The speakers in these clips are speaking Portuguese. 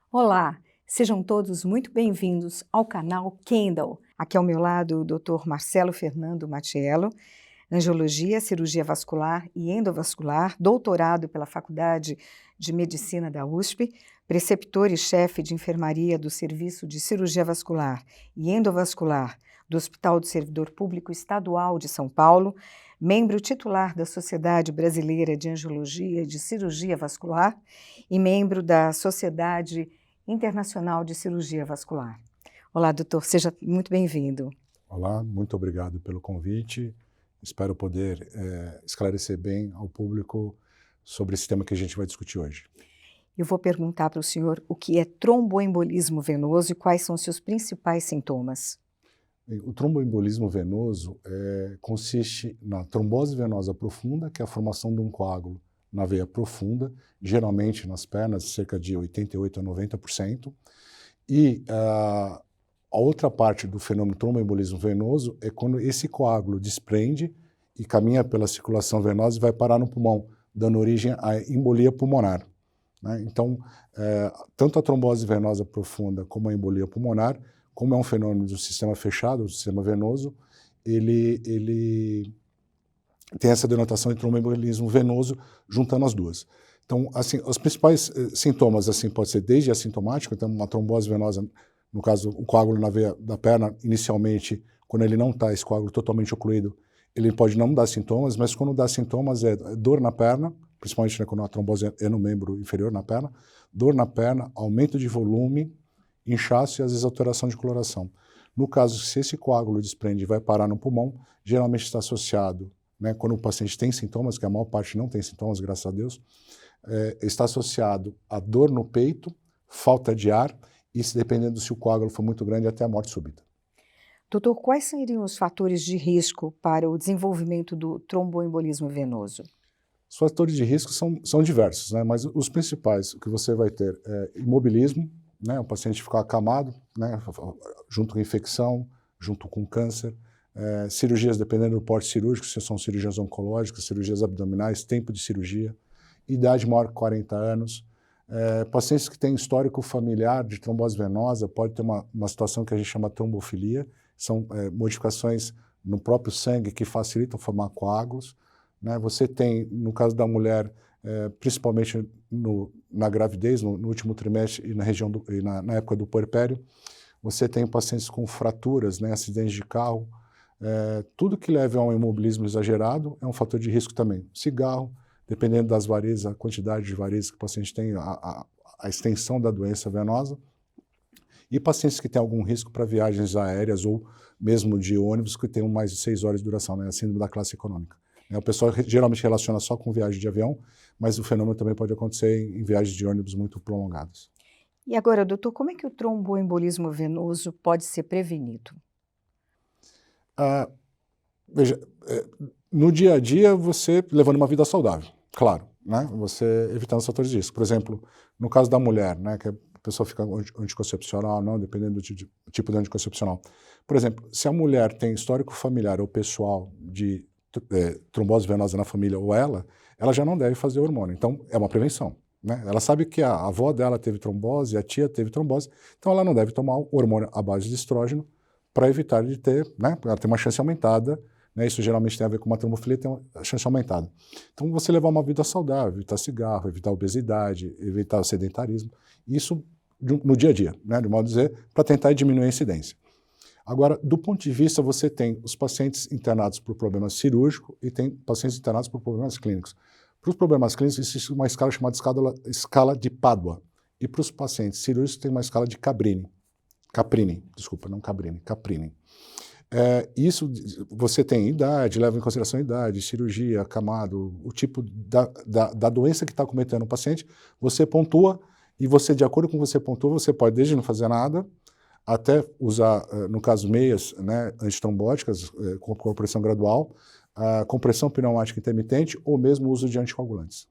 Olá, sejam todos muito bem-vindos ao canal Kendall. Aqui ao meu lado o Dr. Marcelo Fernando Mattiello, angiologia, cirurgia vascular e endovascular, doutorado pela Faculdade de Medicina da USP, preceptor e chefe de enfermaria do Serviço de Cirurgia Vascular e Endovascular do Hospital do Servidor Público Estadual de São Paulo, membro titular da Sociedade Brasileira de Angiologia e de Cirurgia Vascular e membro da Sociedade Internacional de Cirurgia Vascular. Olá, doutor, seja muito bem-vindo. Olá, muito obrigado pelo convite. Espero poder esclarecer bem ao público sobre esse tema que a gente vai discutir hoje. Eu vou perguntar para o senhor o que é tromboembolismo venoso e quais são os seus principais sintomas. O tromboembolismo venoso consiste na trombose venosa profunda, que é a formação de um coágulo na veia profunda, geralmente nas pernas, cerca de 88% a 90%. E a outra parte do fenômeno tromboembolismo venoso é quando esse coágulo desprende e caminha pela circulação venosa e vai parar no pulmão, dando origem à embolia pulmonar, né? Então, tanto a trombose venosa profunda como a embolia pulmonar, como é um fenômeno do sistema fechado, do sistema venoso, ele tem essa denotação de tromboembolismo venoso, juntando as duas. Então, assim, os principais sintomas, assim, pode ser desde assintomático, então uma trombose venosa, no caso, o coágulo na veia da perna, inicialmente, quando ele não está, esse coágulo totalmente ocluído, ele pode não dar sintomas, mas quando dá sintomas é dor na perna, principalmente, né, quando a trombose é no membro inferior, na perna, dor na perna, aumento de volume, inchaço e às vezes alteração de coloração. No caso, se esse coágulo desprende e vai parar no pulmão, geralmente está associado, né, quando o paciente tem sintomas, que a maior parte não tem sintomas, graças a Deus, está associado a dor no peito, falta de ar e, se dependendo se o coágulo for muito grande, até a morte súbita. Doutor, quais seriam os fatores de risco para o desenvolvimento do tromboembolismo venoso? Os fatores de risco são diversos, né, mas os principais que você vai ter é imobilismo, né, o paciente ficar acamado, né, junto com infecção, junto com câncer, cirurgias dependendo do porte cirúrgico, se são cirurgias oncológicas, cirurgias abdominais, tempo de cirurgia, idade maior que 40 anos, pacientes que têm histórico familiar de trombose venosa, pode ter uma situação que a gente chama trombofilia, são modificações no próprio sangue que facilitam formar coágulos, né? Você tem, no caso da mulher, principalmente na gravidez, no último trimestre e na região na época do puerpério, você tem pacientes com fraturas, né, acidentes de carro, tudo que leva a um imobilismo exagerado é um fator de risco também. Cigarro, dependendo das varizes, a quantidade de varizes que o paciente tem, a extensão da doença venosa, e pacientes que têm algum risco para viagens aéreas ou mesmo de ônibus que tenham mais de 6 horas de duração, né, a síndrome da classe econômica. O pessoal geralmente relaciona só com viagem de avião, mas o fenômeno também pode acontecer em viagens de ônibus muito prolongadas. E agora, doutor, como é que o tromboembolismo venoso pode ser prevenido? Veja, no dia a dia você levando uma vida saudável, claro, né? Você evitando os fatores de risco. Por exemplo, no caso da mulher, né, que a pessoa fica anticoncepcional, não, dependendo do tipo de anticoncepcional. Por exemplo, se a mulher tem histórico familiar ou pessoal de trombose venosa na família ou ela já não deve fazer hormônio. Então, é uma prevenção, né? Ela sabe que a avó dela teve trombose, a tia teve trombose, então ela não deve tomar o hormônio à base de estrógeno para evitar de ter, né? Ela tem uma chance aumentada, né? Isso geralmente tem a ver com uma trombofilia, tem uma chance aumentada. Então, você levar uma vida saudável, evitar cigarro, evitar obesidade, evitar o sedentarismo, isso no dia a dia, né? De modo a dizer, para tentar diminuir a incidência. Agora, do ponto de vista, você tem os pacientes internados por problema cirúrgico e tem pacientes internados por problemas clínicos. Para os problemas clínicos, existe uma escala chamada escala de Padua. E para os pacientes cirúrgicos, tem uma escala de Caprini. Isso, você tem idade, leva em consideração a idade, cirurgia, acamado, o tipo da doença que está cometendo o paciente, você pontua e você, de acordo com o que você pontua, você pode desde não fazer nada, até usar, no caso, meias, né, antitrombóticas, com compressão gradual, compressão pneumática intermitente ou mesmo uso de anticoagulantes.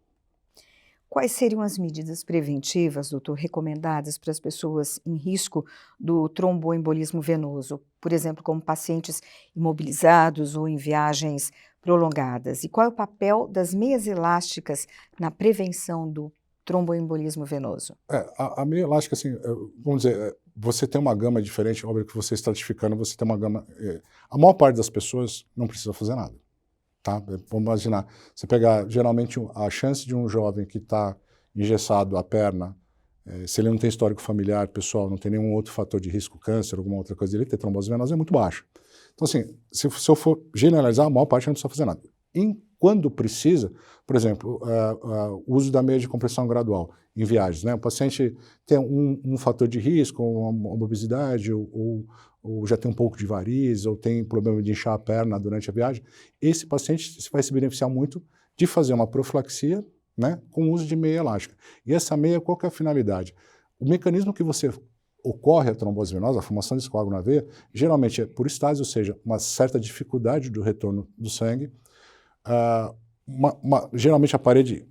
Quais seriam as medidas preventivas, doutor, recomendadas para as pessoas em risco do tromboembolismo venoso? Por exemplo, como pacientes imobilizados ou em viagens prolongadas. E qual é o papel das meias elásticas na prevenção do tromboembolismo venoso? A meia elástica, assim, vamos dizer, você tem uma gama diferente, óbvio que você estratificando, você tem uma gama... a maior parte das pessoas não precisa fazer nada, tá? Vamos imaginar, você pegar, geralmente, a chance de um jovem que está engessado a perna, se ele não tem histórico familiar, pessoal, não tem nenhum outro fator de risco, câncer, alguma outra coisa, ele ter trombose venosa é muito baixa. Então, assim, se eu for generalizar, a maior parte não precisa fazer nada. Quando precisa, por exemplo, o uso da meia de compressão gradual em viagens, né? O paciente tem um fator de risco, uma obesidade, ou já tem um pouco de varizes, ou tem problema de inchar a perna durante a viagem, esse paciente vai se beneficiar muito de fazer uma profilaxia, né, com o uso de meia elástica. E essa meia, qual que é a finalidade? O mecanismo que você ocorre a trombose venosa, a formação desse coágulo na veia, geralmente é por estase, ou seja, uma certa dificuldade do retorno do sangue, geralmente a parede,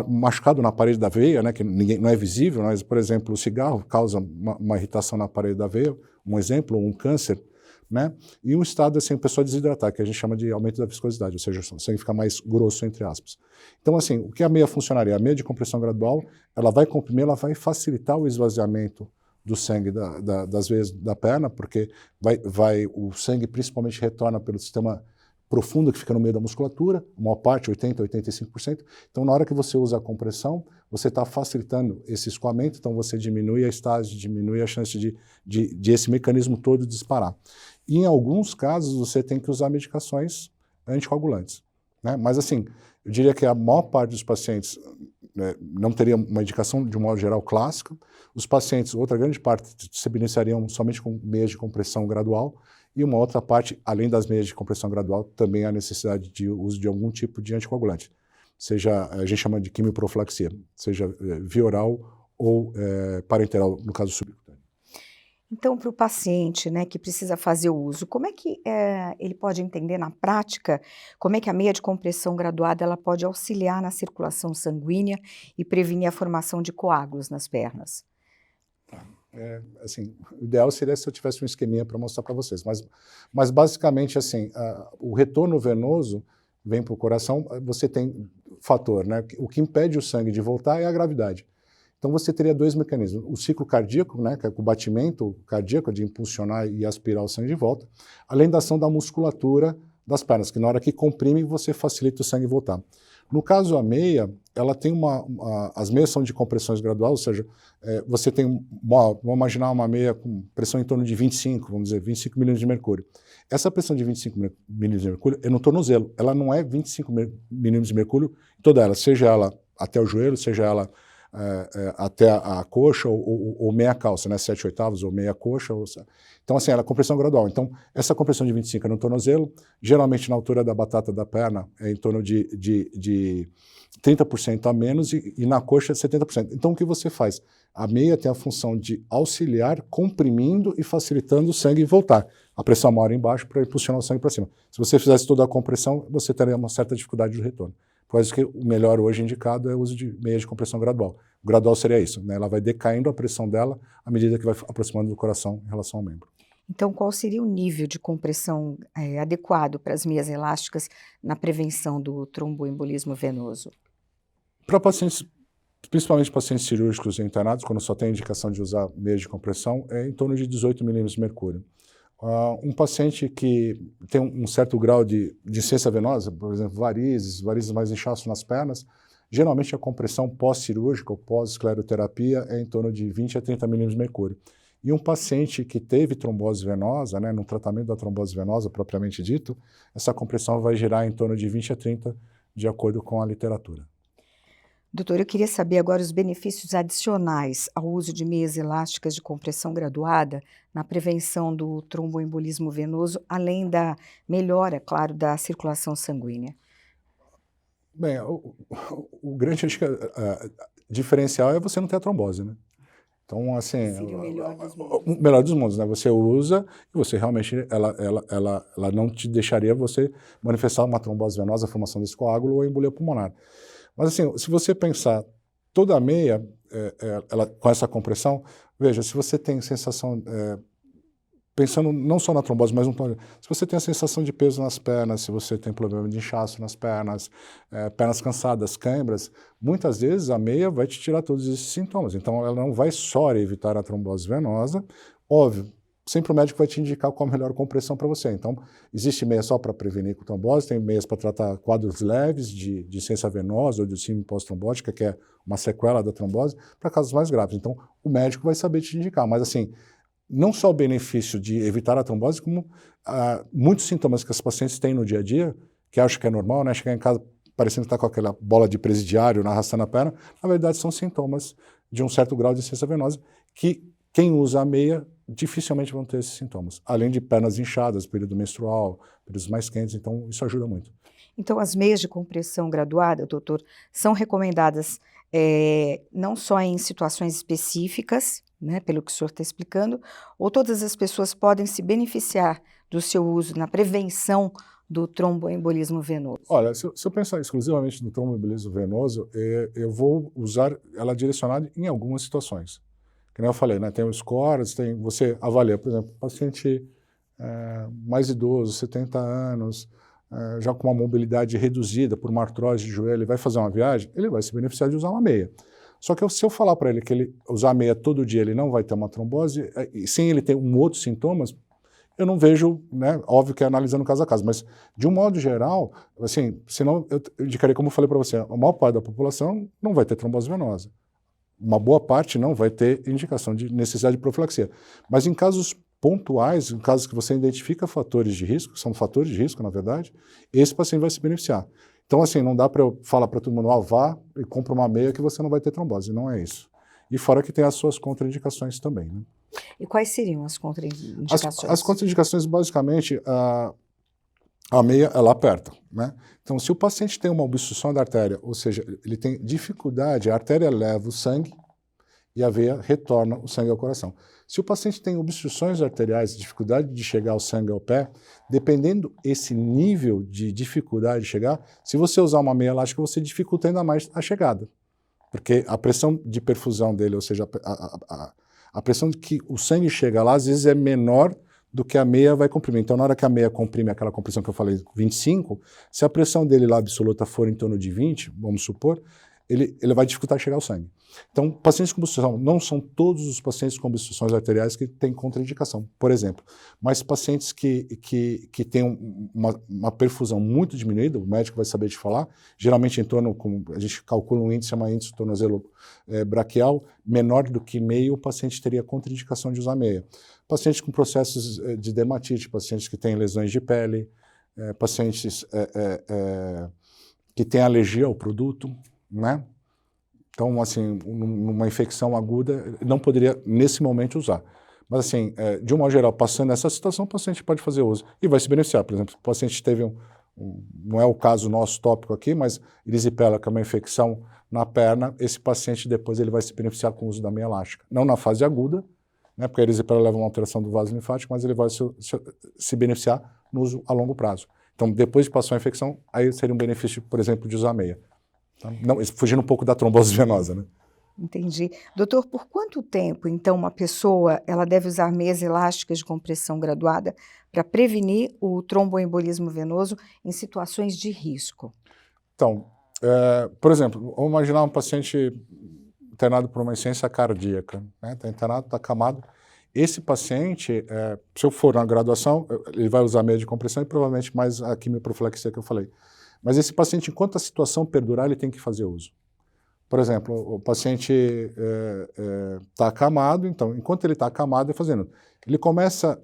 machucado na parede da veia, né, que não é visível, mas, por exemplo, o cigarro causa uma irritação na parede da veia, um exemplo, um câncer, né, e um estado assim, a pessoa desidratar, que a gente chama de aumento da viscosidade, ou seja, o sangue fica mais grosso, entre aspas. Então, assim, o que a meia funcionaria? A meia de compressão gradual, ela vai comprimir, ela vai facilitar o esvaziamento do sangue das veias da perna, porque o sangue principalmente retorna pelo sistema profundo que fica no meio da musculatura, a maior parte, 80%, 85%. Então, na hora que você usa a compressão, você está facilitando esse escoamento, então você diminui a estase, diminui a chance de esse mecanismo todo disparar. E, em alguns casos, você tem que usar medicações anticoagulantes, né? Mas, assim, eu diria que a maior parte dos pacientes não teria uma indicação, de um modo geral, clássica. Os pacientes, outra grande parte, se beneficiariam somente com meias de compressão gradual, e uma outra parte, além das meias de compressão gradual, também há necessidade de uso de algum tipo de anticoagulante, seja, a gente chama de quimioprofilaxia, seja via oral ou parenteral, no caso subcutâneo. Então, para o paciente, né, que precisa fazer o uso, como é que ele pode entender na prática como é que a meia de compressão graduada ela pode auxiliar na circulação sanguínea e prevenir a formação de coágulos nas pernas? Assim, o ideal seria se eu tivesse um esqueminha para mostrar para vocês, mas basicamente assim, o retorno venoso vem para o coração, você tem fator, né? O que impede o sangue de voltar é a gravidade. Então você teria dois mecanismos, o ciclo cardíaco, né, que é o batimento cardíaco de impulsionar e aspirar o sangue de volta, além da ação da musculatura das pernas, que na hora que comprime você facilita o sangue voltar. No caso, a meia, ela tem as meias são de compressões graduais, ou seja, você tem, vamos imaginar uma meia com pressão em torno de 25, vamos dizer, 25 milímetros de mercúrio. Essa pressão de 25 milímetros de mercúrio é no tornozelo, ela não é 25 milímetros de mercúrio toda ela, seja ela até o joelho, seja ela até a coxa ou meia calça, né, 7/8 ou meia coxa. Então, assim, ela é compressão gradual. Então, essa compressão de 25 é no tornozelo, geralmente na altura da batata da perna é em torno de 30% a menos e na coxa 70%. Então, o que você faz? A meia tem a função de auxiliar, comprimindo e facilitando o sangue voltar. A pressão maior embaixo para impulsionar o sangue para cima. Se você fizesse toda a compressão, você teria uma certa dificuldade de retorno. Por isso que o melhor hoje indicado é o uso de meia de compressão gradual. O gradual seria isso, né? Ela vai decaindo a pressão dela à medida que vai aproximando do coração em relação ao membro. Então, qual seria o nível de compressão adequado para as meias elásticas na prevenção do tromboembolismo venoso? Para pacientes, principalmente pacientes cirúrgicos e internados, quando só tem indicação de usar meia de compressão, é em torno de 18 milímetros de mercúrio. Um paciente que tem um certo grau de insuficiência venosa, por exemplo, varizes mais inchaço nas pernas, geralmente a compressão pós-cirúrgica ou pós-escleroterapia é em torno de 20 a 30 milímetros de mercúrio. E um paciente que teve trombose venosa, né, no tratamento da trombose venosa propriamente dito, essa compressão vai girar em torno de 20 a 30, de acordo com a literatura. Doutor, eu queria saber agora os benefícios adicionais ao uso de meias elásticas de compressão graduada na prevenção do tromboembolismo venoso, além da melhora, claro, da circulação sanguínea. Bem, o grande diferencial é você não ter a trombose, né? Então, assim, seria o melhor dos mundos. O melhor dos mundos, né? Você usa e você realmente, ela não te deixaria você manifestar uma trombose venosa, a formação desse coágulo ou embolia pulmonar. Mas assim, se você pensar toda a meia, ela, com essa compressão, veja, se você tem sensação pensando não só na trombose, mas se você tem a sensação de peso nas pernas, se você tem problema de inchaço nas pernas, pernas cansadas, câimbras, muitas vezes a meia vai te tirar todos esses sintomas. Então ela não vai só evitar a trombose venosa, óbvio, sempre o médico vai te indicar qual a melhor compressão para você. Então existe meia só para prevenir com trombose, tem meias para tratar quadros leves de insuficiência venosa ou de síndrome pós-trombótica, que é uma sequela da trombose, para casos mais graves. Então o médico vai saber te indicar, mas assim, não só o benefício de evitar a trombose, como muitos sintomas que as pacientes têm no dia a dia, que acham que é normal, né? Chegar em casa parecendo que está com aquela bola de presidiário arrastando a perna, na verdade são sintomas de um certo grau de insuficiência venosa que quem usa a meia dificilmente vão ter esses sintomas. Além de pernas inchadas, período menstrual, períodos mais quentes, então isso ajuda muito. Então as meias de compressão graduada, doutor, são recomendadas não só em situações específicas, né, pelo que o senhor está explicando, ou todas as pessoas podem se beneficiar do seu uso na prevenção do tromboembolismo venoso? Olha, se eu pensar exclusivamente no tromboembolismo venoso, eu vou usar ela direcionada em algumas situações. Como eu falei, né, tem os scores, você avalia, por exemplo, paciente mais idoso, 70 anos, já com uma mobilidade reduzida por uma artrose de joelho, ele vai fazer uma viagem, ele vai se beneficiar de usar uma meia. Só que se eu falar para ele que ele usar a meia todo dia, ele não vai ter uma trombose, e sem ele ter outros sintomas, eu não vejo, né, óbvio que é analisando caso a caso, mas de um modo geral, assim, senão eu indicaria, como eu falei para você, a maior parte da população não vai ter trombose venosa. Uma boa parte não vai ter indicação de necessidade de profilaxia. Mas em casos pontuais, em casos que você identifica fatores de risco, são fatores de risco, na verdade, esse paciente vai se beneficiar. Então, assim, não dá para eu falar para todo mundo, vá e compra uma meia que você não vai ter trombose, não é isso. E fora que tem as suas contraindicações também, né? E quais seriam as contraindicações? As contraindicações, basicamente, a meia, ela aperta, né? Então, se o paciente tem uma obstrução da artéria, ou seja, ele tem dificuldade, a artéria leva o sangue e a veia retorna o sangue ao coração. Se o paciente tem obstruções arteriais, dificuldade de chegar o sangue ao pé, dependendo esse nível de dificuldade de chegar, se você usar uma meia elástica, você dificulta ainda mais a chegada. Porque a pressão de perfusão dele, ou seja, a pressão de que o sangue chega lá, às vezes é menor do que a meia vai comprimir. Então, na hora que a meia comprime aquela compressão que eu falei, 25, se a pressão dele lá absoluta for em torno de 20, vamos supor, ele vai dificultar chegar ao sangue. Então, pacientes com obstrução, não são todos os pacientes com obstruções arteriais que têm contraindicação, por exemplo, mas pacientes que têm uma perfusão muito diminuída, o médico vai saber te falar, geralmente em torno, a gente calcula um índice, chama índice tornozelo braquial, menor do que meio, o paciente teria contraindicação de usar meia. Pacientes com processos de dermatite, pacientes que têm lesões de pele, pacientes que têm alergia ao produto, né? Então, assim, numa infecção aguda, não poderia, nesse momento, usar. Mas, assim, de uma geral, passando essa situação, o paciente pode fazer uso e vai se beneficiar. Por exemplo, o paciente teve não é o caso nosso tópico aqui, mas erisipela, que é uma infecção na perna, esse paciente depois ele vai se beneficiar com o uso da meia elástica. Não na fase aguda, né, porque a erisipela leva a uma alteração do vaso linfático, mas ele vai se beneficiar no uso a longo prazo. Então, depois de passar a infecção, aí seria um benefício, por exemplo, de usar a meia. Não, fugindo um pouco da trombose venosa, né? Entendi. Doutor, por quanto tempo, então, uma pessoa ela deve usar meias elásticas de compressão graduada para prevenir o tromboembolismo venoso em situações de risco? Então, por exemplo, vamos imaginar um paciente internado por uma insuficiência cardíaca, né? Está internado, está acamado. Esse paciente, se eu for na graduação, ele vai usar meia de compressão e provavelmente mais a quimioprofilaxia que eu falei. Mas esse paciente, enquanto a situação perdurar, ele tem que fazer uso. Por exemplo, o paciente está acamado, então, enquanto ele está acamado, ele começa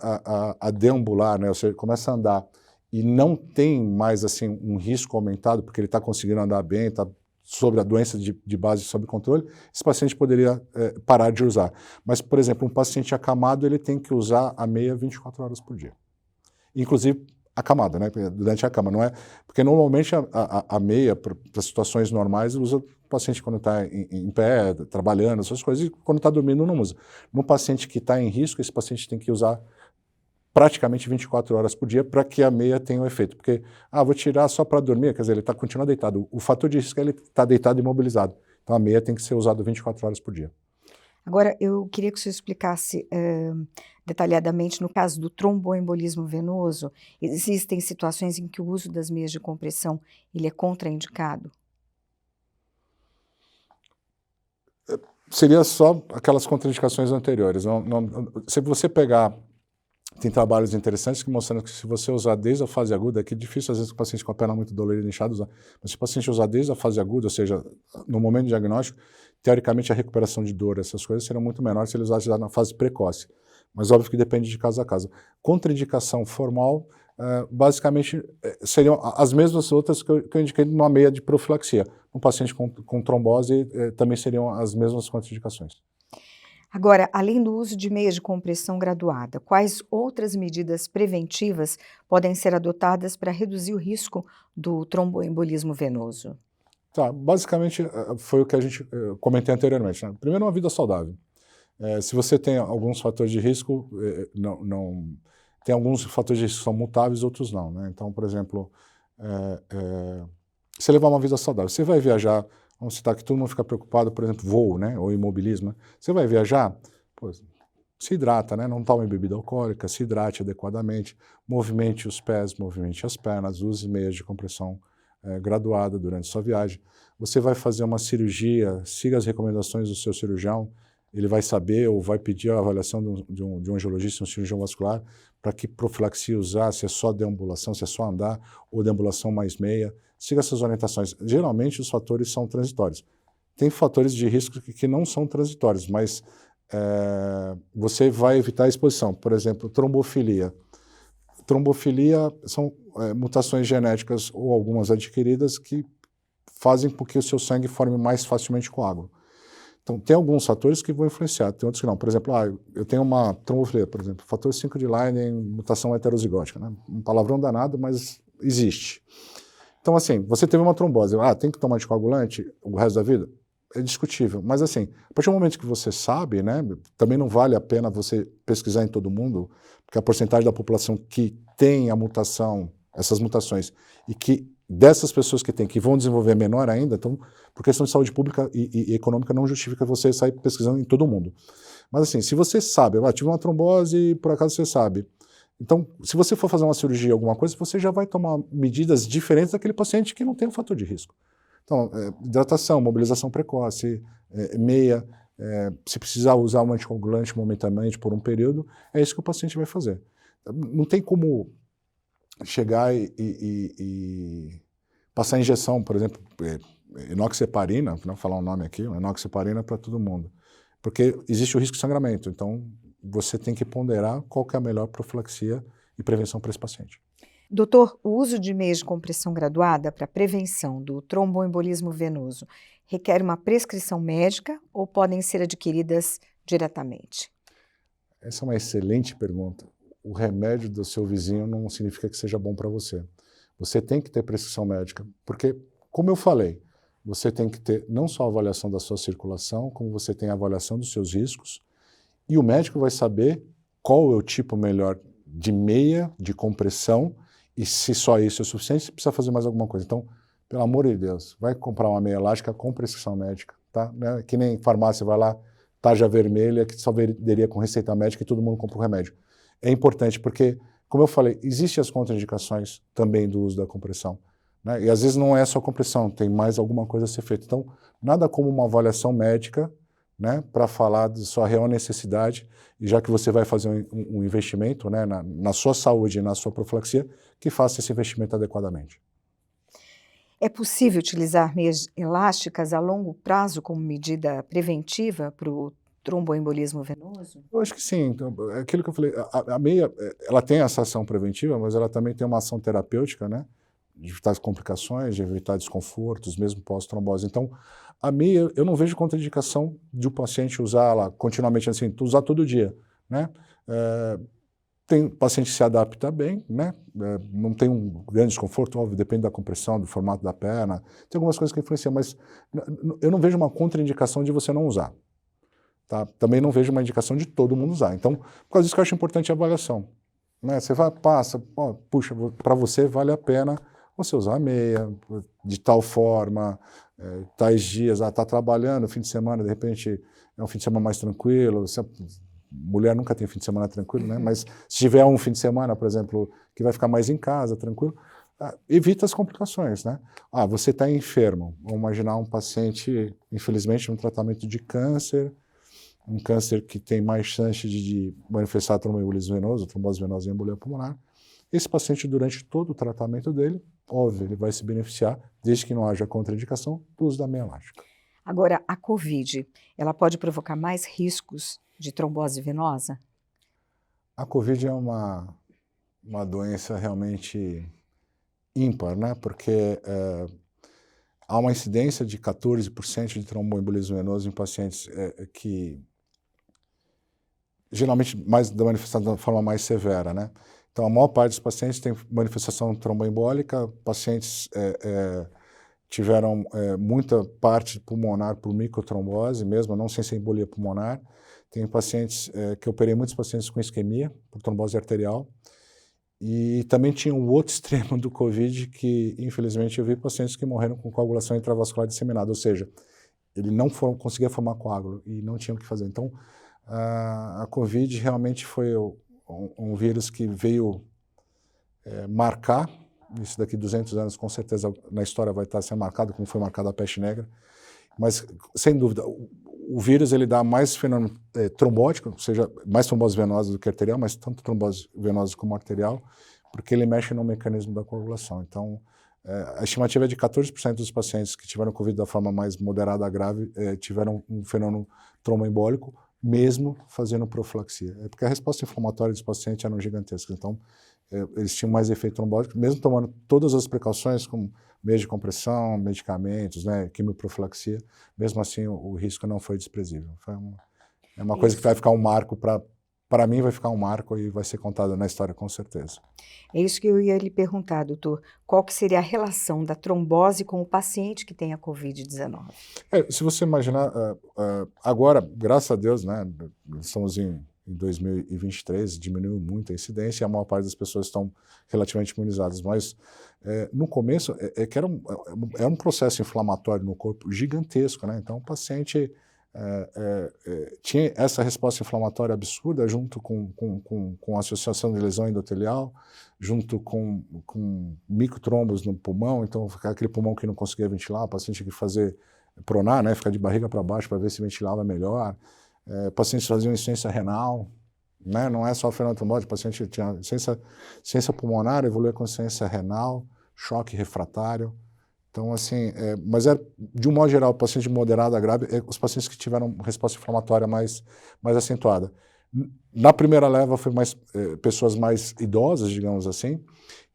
a deambular, né, ou seja, começa a andar e não tem mais assim um risco aumentado, porque ele está conseguindo andar bem, está sobre a doença de base sob controle, esse paciente poderia parar de usar. Mas, por exemplo, um paciente acamado, ele tem que usar a meia 24 horas por dia. Inclusive, acamada, né? Durante a cama, não é? Porque normalmente a meia, para situações normais, usa o paciente quando está em pé, trabalhando, essas coisas, e quando está dormindo não usa. No paciente que está em risco, esse paciente tem que usar praticamente 24 horas por dia para que a meia tenha o efeito. Porque, vou tirar só para dormir, quer dizer, ele continua deitado. O fator de risco é ele estar deitado e imobilizado. Então a meia tem que ser usada 24 horas por dia. Agora, eu queria que o senhor explicasse, detalhadamente no caso do tromboembolismo venoso, existem situações em que o uso das meias de compressão ele é contraindicado? Seria só aquelas contraindicações anteriores. Se você pegar, tem trabalhos interessantes que mostram que se você usar desde a fase aguda, que é difícil às vezes o paciente com a perna muito dolorida e inchada usar, mas se o paciente usar desde a fase aguda, ou seja, no momento do diagnóstico, teoricamente a recuperação de dor, essas coisas seriam muito menores se ele usasse já na fase precoce. Mas óbvio que depende de caso a caso. Contraindicação formal, basicamente, seriam as mesmas outras que eu indiquei numa meia de profilaxia. Um paciente com trombose também seriam as mesmas contraindicações. Agora, além do uso de meias de compressão graduada, quais outras medidas preventivas podem ser adotadas para reduzir o risco do tromboembolismo venoso? Tá, basicamente foi o que a gente comentei anteriormente, né? Primeiro, uma vida saudável. Se você tem alguns fatores de risco, tem alguns fatores de risco que são mutáveis, outros não, né? Então, por exemplo, você levar uma vida saudável, você vai viajar, vamos citar que todo mundo fica preocupado, por exemplo, voo, né, ou imobilismo, né? Você vai viajar, pô, se hidrata, né? Não tome bebida alcoólica, se hidrate adequadamente, movimente os pés, movimente as pernas, use meias de compressão graduada durante sua viagem. Você vai fazer uma cirurgia, siga as recomendações do seu cirurgião, ele vai saber ou vai pedir a avaliação de um angiologista, um cirurgião vascular, para que profilaxia usar, se é só deambulação, se é só andar, ou deambulação mais meia. Siga essas orientações. Geralmente os fatores são transitórios. Tem fatores de risco que não são transitórios, mas você vai evitar a exposição. Por exemplo, trombofilia. Trombofilia são mutações genéticas ou algumas adquiridas que fazem com que o seu sangue forme mais facilmente coágulo. Então, tem alguns fatores que vão influenciar, tem outros que não. Por exemplo, eu tenho uma trombofilia, por exemplo, fator 5 de Leiden, mutação heterozigótica, né? Um palavrão danado, mas existe. Então, assim, você teve uma trombose, tem que tomar anticoagulante o resto da vida? É discutível, mas assim, a partir do momento que você sabe, né, também não vale a pena você pesquisar em todo mundo, porque a porcentagem da população que tem a mutação, essas mutações, e que dessas pessoas que têm, que vão desenvolver menor ainda, então, por questão de saúde pública e econômica, não justifica você sair pesquisando em todo mundo. Mas assim, se você sabe, tive uma trombose, por acaso você sabe, então, se você for fazer uma cirurgia, alguma coisa, você já vai tomar medidas diferentes daquele paciente que não tem um fator de risco. Então, hidratação, mobilização precoce, meia, se precisar usar um anticoagulante momentaneamente por um período, é isso que o paciente vai fazer. Não tem como chegar e passar injeção, por exemplo, enoxaparina, não vou falar um nome aqui, enoxaparina para todo mundo, porque existe o risco de sangramento, então você tem que ponderar qual que é a melhor profilaxia e prevenção para esse paciente. Doutor, o uso de meias de compressão graduada para prevenção do tromboembolismo venoso requer uma prescrição médica ou podem ser adquiridas diretamente? Essa é uma excelente pergunta. O remédio do seu vizinho não significa que seja bom para você. Você tem que ter prescrição médica, porque, como eu falei, você tem que ter não só a avaliação da sua circulação, como você tem a avaliação dos seus riscos, e o médico vai saber qual é o tipo melhor de meia, de compressão, e se só isso é suficiente, você precisa fazer mais alguma coisa. Então, pelo amor de Deus, vai comprar uma meia elástica com prescrição médica, tá? Né? Que nem farmácia, vai lá, tarja vermelha, que só venderia com receita médica e todo mundo compra o remédio. É importante porque, como eu falei, existem as contraindicações também do uso da compressão, né? E às vezes não é só compressão, tem mais alguma coisa a ser feita. Então, nada como uma avaliação médica, né, para falar de sua real necessidade, e já que você vai fazer um investimento, né, na sua saúde e na sua profilaxia, que faça esse investimento adequadamente. É possível utilizar meias elásticas a longo prazo como medida preventiva para o tromboembolismo venoso? Eu acho que sim. Então, é aquilo que eu falei, a meia, ela tem essa ação preventiva, mas ela também tem uma ação terapêutica, né, de evitar as complicações, de evitar desconfortos, mesmo pós-trombose. Então, a meia, eu não vejo contraindicação de o paciente usar ela continuamente assim, usar todo dia, né? Tem paciente que se adapta bem, né? Não tem um grande desconforto, óbvio, depende da compressão, do formato da perna, tem algumas coisas que influenciam, mas eu não vejo uma contraindicação de você não usar. Tá? Também não vejo uma indicação de todo mundo usar. Então, por causa disso que eu acho importante a avaliação. Né? Você vai, passa, puxa, para você vale a pena você usar a meia, de tal forma, tais dias, está trabalhando, fim de semana, de repente é um fim de semana mais tranquilo, você mulher nunca tem fim de semana tranquilo, né? Mas se tiver um fim de semana, por exemplo, que vai ficar mais em casa, tranquilo, evita as complicações, né? Você está enfermo. Vamos imaginar um paciente, infelizmente, no tratamento de câncer, um câncer que tem mais chance de manifestar tromboembolismo venoso, trombose venosa e embolia pulmonar. Esse paciente, durante todo o tratamento dele, óbvio, ele vai se beneficiar, desde que não haja contraindicação, do uso da meia elástica. Agora, a COVID, ela pode provocar mais riscos de trombose venosa? A COVID é uma doença realmente ímpar, né? Porque há uma incidência de 14% de tromboembolismo venoso em pacientes que geralmente da manifestação de forma mais severa, né? Então, a maior parte dos pacientes tem manifestação tromboembólica, pacientes tiveram muita parte pulmonar por microtrombose mesmo, não sem ser embolia pulmonar. Tem pacientes que eu operei muitos pacientes com isquemia, por trombose arterial. E também tinha um outro extremo do COVID que, infelizmente, eu vi pacientes que morreram com coagulação intravascular disseminada, ou seja, ele não conseguia formar coágulo e não tinha o que fazer. Então, a COVID realmente foi um vírus que veio marcar, isso daqui 200 anos, com certeza na história vai estar sendo marcado, como foi marcada a peste negra, mas, sem dúvida, o vírus ele dá mais fenômeno trombótico, ou seja, mais trombose venosa do que arterial, mas tanto trombose venosa como arterial, porque ele mexe no mecanismo da coagulação. Então, a estimativa é de 14% dos pacientes que tiveram COVID da forma mais moderada a grave tiveram um fenômeno tromboembólico, mesmo fazendo profilaxia. É porque a resposta inflamatória dos pacientes eram gigantescas. Então, eles tinham mais efeito trombótico, mesmo tomando todas as precauções, como meios de compressão, medicamentos, né, quimioprofilaxia, mesmo assim o risco não foi desprezível. É uma coisa que vai ficar um marco, para mim vai ficar um marco e vai ser contado na história com certeza. É isso que eu ia lhe perguntar, doutor. Qual que seria a relação da trombose com o paciente que tem a COVID-19? Se você imaginar, agora, graças a Deus, né, estamos em 2023, diminuiu muito a incidência e a maior parte das pessoas estão relativamente imunizadas, mas no começo era um processo inflamatório no corpo gigantesco, né? Então o paciente tinha essa resposta inflamatória absurda junto com a associação de lesão endotelial, junto com microtrombos no pulmão, então aquele pulmão que não conseguia ventilar, o paciente tinha que fazer pronar, né, ficar de barriga para baixo para ver se ventilava melhor. Pacientes faziam insuficiência renal, né? Não é só fenômeno trombótico, o paciente tinha insuficiência pulmonar, evoluía com insuficiência renal, choque refratário. Então, assim, mas de um modo geral, paciente moderado a grave, os pacientes que tiveram resposta inflamatória mais acentuada. Na primeira leva foi mais pessoas mais idosas, digamos assim.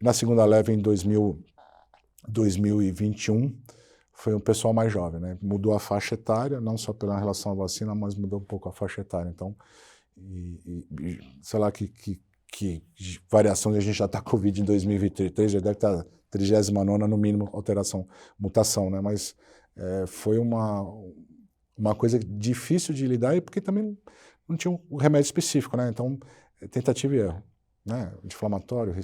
Na segunda leva, em 2021, foi um pessoal mais jovem, né? Mudou a faixa etária, não só pela relação à vacina, mas mudou um pouco a faixa etária. Então, sei lá que variação de a gente já está Covid em 2023, já deve estar 39ª no mínimo mutação, né? Mas foi uma coisa difícil de lidar, porque também não tinha um remédio específico, né? Então, tentativa e erro, né? Anti-inflamatório,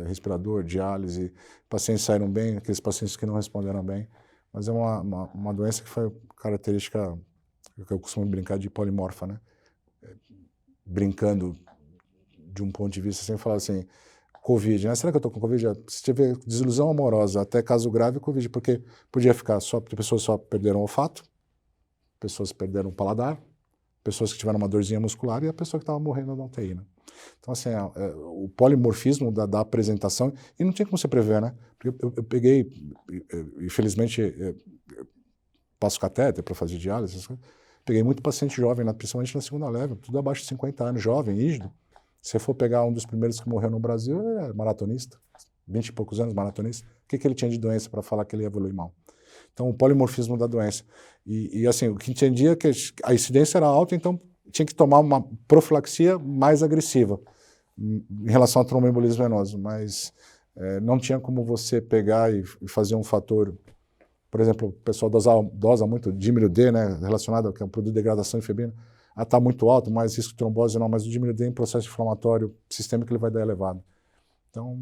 respirador, diálise, pacientes saíram bem, aqueles pacientes que não responderam bem, mas é uma doença que foi característica, que eu costumo brincar, de polimorfa, né? Brincando de um ponto de vista, sem falar assim, Covid, né? Será que eu estou com Covid? Se tiver desilusão amorosa, até caso grave, Covid, porque podia ficar pessoas só perderam o olfato, pessoas perderam o paladar, pessoas que tiveram uma dorzinha muscular e a pessoa que estava morrendo na UTI, né? Então, assim, o polimorfismo da apresentação, e não tinha como você prever, né? Porque eu peguei, infelizmente, passo catéter para fazer diálise, essas coisas. Peguei muito paciente jovem, principalmente na segunda leva, tudo abaixo de 50 anos, jovem, rígido. Se for pegar um dos primeiros que morreu no Brasil, ele é maratonista, 20 e poucos anos, maratonista. O que ele tinha de doença para falar que ele ia evoluir mal? Então, o polimorfismo da doença. E assim, o que entendia é que a incidência era alta, então tinha que tomar uma profilaxia mais agressiva em relação ao tromboembolismo venoso, mas não tinha como você pegar e fazer um fator. Por exemplo, o pessoal dosa muito dímero D, né, relacionado ao que é um produto de degradação em febrina. Está muito alto, mais risco de trombose não, mas o dímero D em processo inflamatório sistêmico ele vai dar elevado. Então,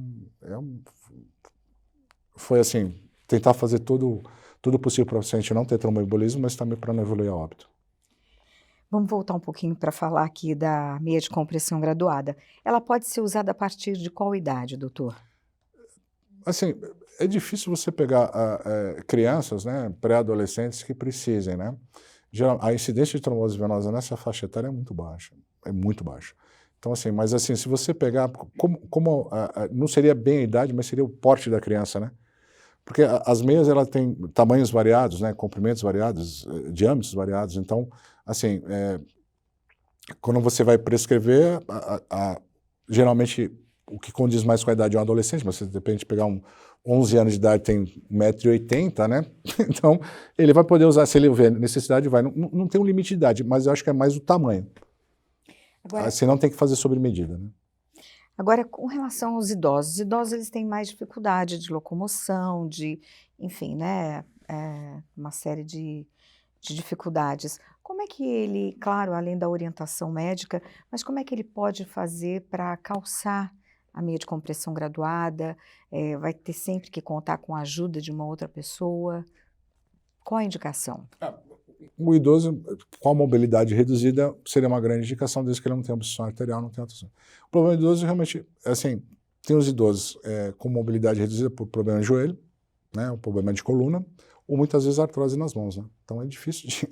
foi assim, tentar fazer tudo possível para o paciente não ter tromboembolismo, mas também para não evoluir a óbito. Vamos voltar um pouquinho para falar aqui da meia de compressão graduada. Ela pode ser usada a partir de qual idade, doutor? Assim, é difícil você pegar crianças, né, pré-adolescentes que precisem, né? A incidência de trombose venosa nessa faixa etária é muito baixa, é muito baixa. Então, assim, mas assim, se você pegar, não seria bem a idade, mas seria o porte da criança, né? Porque as meias, ela tem tamanhos variados, né, comprimentos variados, diâmetros variados, então, assim, quando você vai prescrever, geralmente o que condiz mais com a idade é um adolescente, mas você de repente pegar 11 anos de idade, tem 1,80 m, né? Então, ele vai poder usar, se ele houver necessidade, vai. Não tem um limite de idade, mas eu acho que é mais o tamanho. Agora, senão tem que fazer sobre medida, né? Agora, com relação aos idosos eles têm mais dificuldade de locomoção, enfim, né, uma série de dificuldades. Como é que ele, claro, além da orientação médica, mas como é que ele pode fazer para calçar a meia de compressão graduada? Vai ter sempre que contar com a ajuda de uma outra pessoa? Qual a indicação? O idoso com a mobilidade reduzida seria uma grande indicação, desde que ele não tenha obstrução arterial, não tenha obstrução. O problema do idoso realmente, assim, tem os idosos com mobilidade reduzida por problema de joelho, né, um problema de coluna, ou muitas vezes artrose nas mãos, né? Então é difícil de...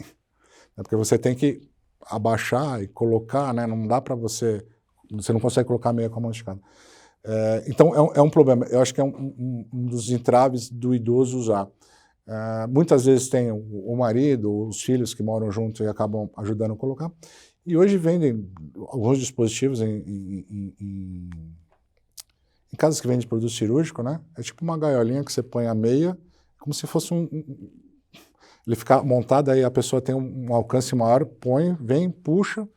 porque você tem que abaixar e colocar, né? Não dá para você não consegue colocar a meia com a mão esticada. Então é um problema, eu acho que é um dos entraves do idoso usar. Muitas vezes tem o marido, os filhos que moram junto e acabam ajudando a colocar. E hoje vendem alguns dispositivos em casas que vendem produto cirúrgico, né? É tipo uma gaiolinha que você põe a meia, como se fosse ele fica montado, aí a pessoa tem um alcance maior, põe, vem, puxa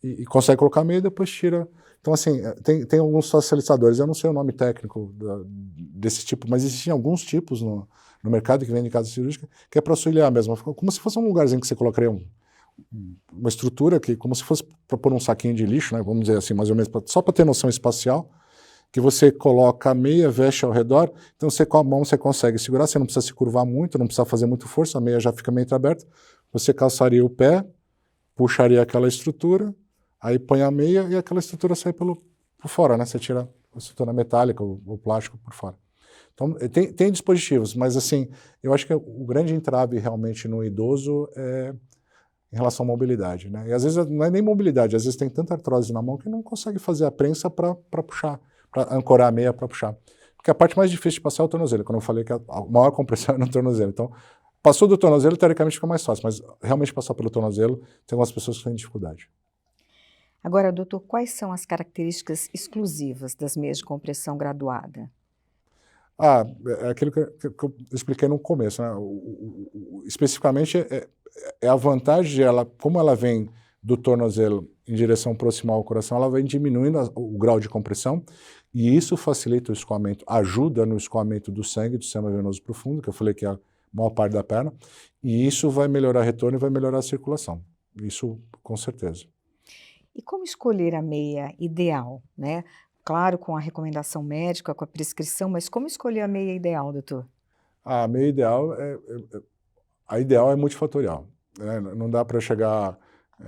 e consegue colocar a meia e depois tira. Então, assim, tem alguns facilitadores, eu não sei o nome técnico desse tipo, mas existem alguns tipos no mercado que vendem em casa cirúrgica, que é para auxiliar mesmo, como se fosse um lugarzinho que você colocaria uma estrutura, como se fosse para pôr um saquinho de lixo, né, vamos dizer assim, mais ou menos, só para ter noção espacial, que você coloca a meia, veste ao redor, então você com a mão você consegue segurar, você não precisa se curvar muito, não precisa fazer muito força, a meia já fica meio entreaberta, você calçaria o pé, puxaria aquela estrutura, aí põe a meia e aquela estrutura sai por fora, né? Você tira a estrutura metálica, o plástico por fora. Então, tem dispositivos, mas assim, eu acho que o grande entrave realmente no idoso é em relação à mobilidade, né? E às vezes não é nem mobilidade, às vezes tem tanta artrose na mão que não consegue fazer a prensa para puxar, para ancorar a meia para puxar. Porque a parte mais difícil de passar é o tornozelo, quando eu falei que a maior compressão é no tornozelo. Então, passou do tornozelo, teoricamente fica mais fácil, mas realmente passar pelo tornozelo, tem algumas pessoas que têm dificuldade. Agora, doutor, quais são as características exclusivas das meias de compressão graduada? É aquilo que eu expliquei no começo, né? Especificamente é a vantagem de ela, como ela vem do tornozelo em direção proximal ao coração, ela vai diminuindo o grau de compressão e isso facilita o escoamento, ajuda no escoamento do sangue do sistema venoso profundo, que eu falei que é a maior parte da perna, e isso vai melhorar o retorno e vai melhorar a circulação. Isso com certeza. E como escolher a meia ideal, né? Claro, com a recomendação médica, com a prescrição, mas como escolher a meia ideal, doutor? A meia ideal a ideal é multifatorial, né? Não dá para chegar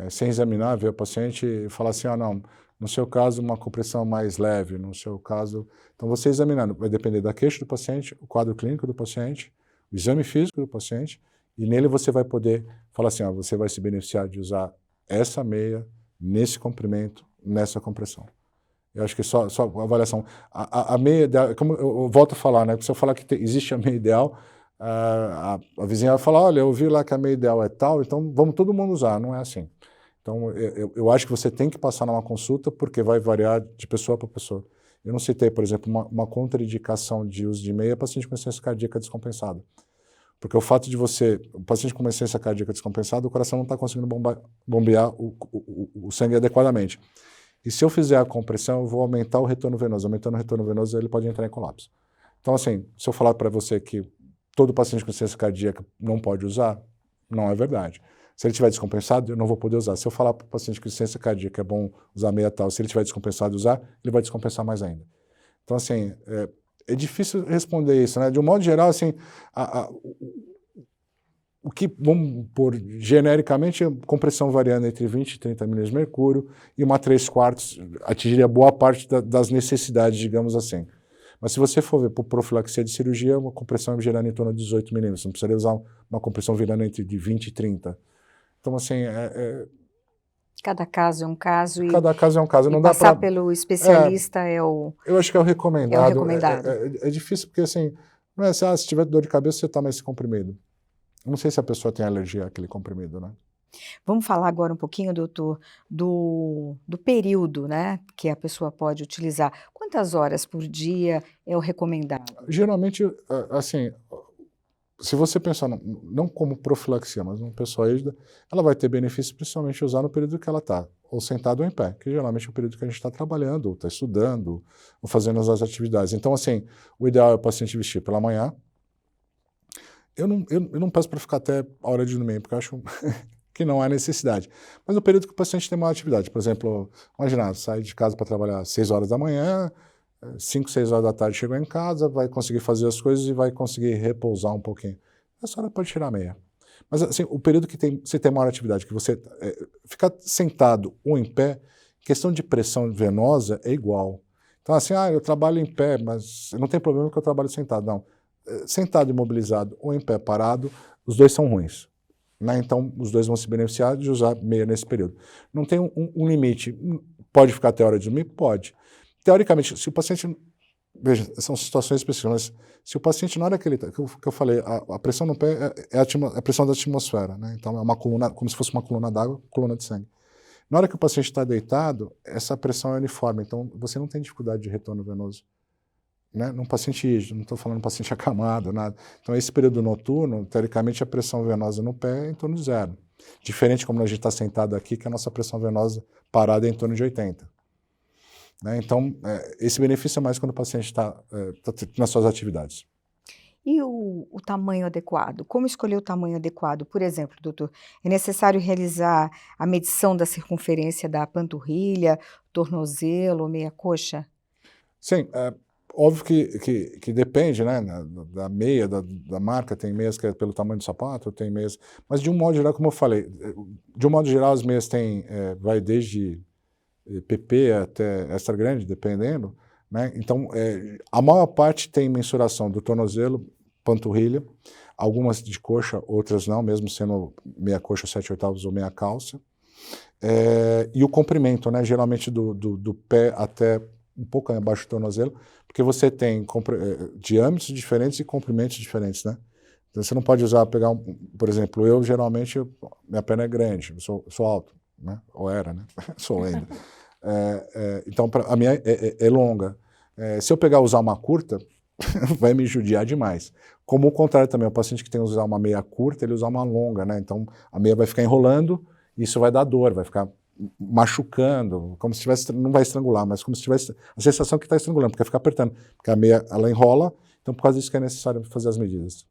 sem examinar, ver o paciente e falar assim, não, no seu caso uma compressão mais leve, no seu caso... Então você examinando, vai depender da queixa do paciente, o quadro clínico do paciente, o exame físico do paciente, e nele você vai poder falar assim, você vai se beneficiar de usar essa meia, nesse comprimento, nessa compressão. Eu acho que só a avaliação. A meia ideal, como eu volto a falar, né? Se eu falar que existe a meia ideal, a vizinha vai falar, olha, eu vi lá que a meia ideal é tal, então vamos todo mundo usar. Não é assim. Então, eu acho que você tem que passar numa consulta, porque vai variar de pessoa para pessoa. Eu não citei, por exemplo, uma contraindicação de uso de meia para paciente com insuficiência cardíaca descompensada. Porque o fato de o paciente com insuficiência cardíaca descompensada, o coração não está conseguindo bombear o sangue adequadamente. E se eu fizer a compressão, eu vou aumentar o retorno venoso. Aumentando o retorno venoso, ele pode entrar em colapso. Então, assim, se eu falar para você que todo paciente com insuficiência cardíaca não pode usar, não é verdade. Se ele estiver descompensado, eu não vou poder usar. Se eu falar para o paciente com insuficiência cardíaca é bom usar meia tal, se ele estiver descompensado usar, ele vai descompensar mais ainda. Então, assim, é difícil responder isso, né? De um modo geral, assim, o que, vamos pôr genericamente, compressão variando entre 20 e 30 milímetros de mercúrio e uma 3/4 atingiria boa parte das necessidades, digamos assim. Mas se você for ver por profilaxia de cirurgia, uma compressão girando em torno de 18 milímetros, você não precisaria usar uma compressão virando entre de 20 e 30. Então, assim, Cada caso é um caso cada caso é um caso. e Não dá passar para... pelo especialista é o Eu acho que é o recomendado. recomendado. É difícil porque, assim, não é assim, se tiver dor de cabeça, você toma esse comprimido. Eu não sei se a pessoa tem alergia àquele comprimido, né? Vamos falar agora um pouquinho, doutor, do período, né, que a pessoa pode utilizar. Quantas horas por dia é o recomendado? Geralmente, assim, se você pensar, não como profilaxia, mas uma pessoa rígida, ela vai ter benefício principalmente usar no período que ela está, ou sentado ou em pé, que geralmente é o período que a gente está trabalhando, ou está estudando, ou fazendo as atividades. Então, assim, o ideal é o paciente vestir pela manhã. Eu não peço para ficar até a hora de dormir, porque eu acho que não há necessidade. Mas no período que o paciente tem uma atividade, por exemplo, imagina, sai de casa para trabalhar às 6 horas da manhã, 5, 6 horas da tarde chegou em casa, vai conseguir fazer as coisas e vai conseguir repousar um pouquinho. Essa hora pode tirar meia. Mas assim, o período que você tem maior atividade, que você ficar sentado ou em pé, questão de pressão venosa é igual. Então assim, eu trabalho em pé, mas não tem problema que eu trabalho sentado. Não. Sentado imobilizado ou em pé parado, os dois são ruins. Né? Então, os dois vão se beneficiar de usar meia nesse período. Não tem um limite. Pode ficar até a hora de dormir? Pode. Teoricamente, se o paciente... Veja, são situações específicas, mas se o paciente, na hora que ele... que eu falei, a pressão no pé é a pressão da atmosfera. Né? Então, é uma coluna, como se fosse uma coluna d'água, coluna de sangue. Na hora que o paciente está deitado, essa pressão é uniforme. Então, você não tem dificuldade de retorno venoso. Né? Num paciente rígido, não estou falando paciente acamado, nada. Então, esse período noturno, teoricamente, a pressão venosa no pé é em torno de 0. Diferente como a gente está sentado aqui, que a nossa pressão venosa parada é em torno de 80. Né? Então, esse benefício é mais quando o paciente está nas suas atividades. E o tamanho adequado? Como escolher o tamanho adequado? Por exemplo, doutor, é necessário realizar a medição da circunferência da panturrilha, tornozelo, meia coxa? Sim, óbvio que depende, né, da meia, da marca. Tem meias que é pelo tamanho do sapato, tem meias... Mas de um modo geral, como eu falei, de um modo geral as meias têm, vai desde PP até extra grande, dependendo, né? Então, a maior parte tem mensuração do tornozelo, panturrilha, algumas de coxa, outras não, mesmo sendo meia coxa, 7/8 ou meia calça. E o comprimento, né? Geralmente do pé até um pouco abaixo do tornozelo, porque você tem diâmetros diferentes e comprimentos diferentes, né? Então, você não pode pegar por exemplo, eu geralmente, minha perna é grande, eu sou alto, né? Ou era, né? Sou ainda. Então, a minha é longa. Se eu usar uma curta, vai me judiar demais. Como o contrário também, o paciente que tem que usar uma meia curta, ele usa uma longa, né? Então, a meia vai ficar enrolando, e isso vai dar dor, vai ficar machucando, como se tivesse, não vai estrangular, mas como se tivesse a sensação que está estrangulando, porque fica apertando, porque a meia, ela enrola, então por causa disso que é necessário fazer as medidas,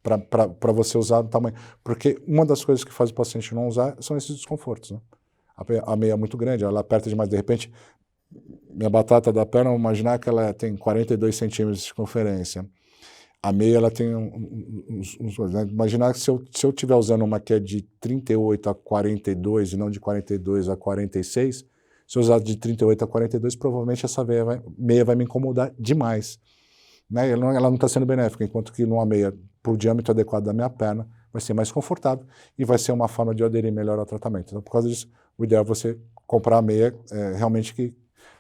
para você usar o tamanho, porque uma das coisas que faz o paciente não usar são esses desconfortos, né? A meia é muito grande, ela aperta demais, de repente, minha batata da perna, imaginar que ela tem 42 centímetros de circunferência, a meia, ela tem né? Imaginar que se eu estiver usando uma que é de 38 a 42 e não de 42 a 46, se eu usar de 38 a 42, provavelmente essa meia vai me incomodar demais. Né? Ela não está sendo benéfica, enquanto que numa meia, para o diâmetro adequado da minha perna, vai ser mais confortável e vai ser uma forma de eu aderir melhor ao tratamento. Então, por causa disso, o ideal é você comprar a meia realmente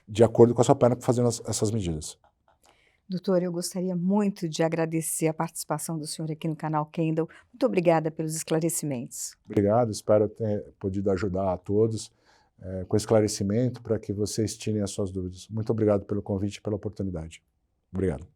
de acordo com a sua perna, fazendo essas medidas. Doutor, eu gostaria muito de agradecer a participação do senhor aqui no canal Kendall. Muito obrigada pelos esclarecimentos. Obrigado, espero ter podido ajudar a todos com esclarecimento para que vocês tirem as suas dúvidas. Muito obrigado pelo convite e pela oportunidade. Obrigado.